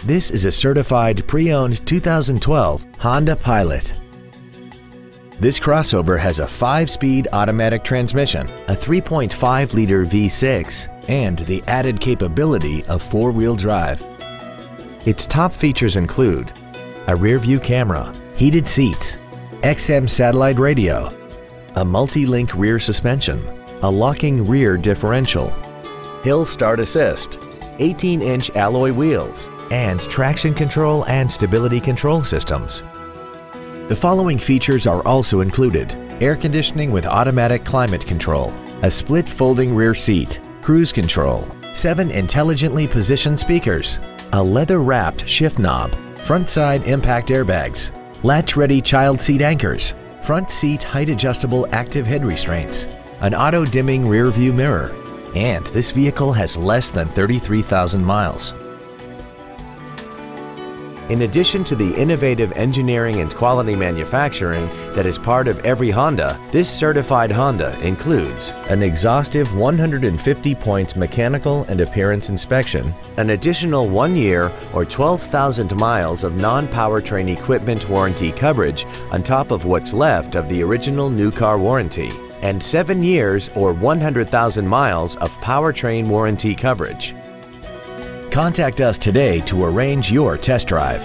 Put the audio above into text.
This is a certified pre-owned 2012 Honda Pilot. This crossover has a 5-speed automatic transmission, a 3.5-liter V6, and the added capability of 4-wheel drive. Its top features include a rear-view camera, heated seats, XM satellite radio, a multi-link rear suspension, a locking rear differential, hill start assist, 18-inch alloy wheels, and traction control and stability control systems. The following features are also included: air conditioning with automatic climate control, a split folding rear seat, cruise control, 7 intelligently positioned speakers, a leather-wrapped shift knob, front side impact airbags, latch-ready child seat anchors, front seat height-adjustable active head restraints, an auto-dimming rear-view mirror, and this vehicle has less than 33,000 miles. In addition to the innovative engineering and quality manufacturing that is part of every Honda, this certified Honda includes an exhaustive 150-point mechanical and appearance inspection, an additional 1-year or 12,000 miles of non-powertrain equipment warranty coverage on top of what's left of the original new car warranty, and 7 years or 100,000 miles of powertrain warranty coverage. Contact us today to arrange your test drive.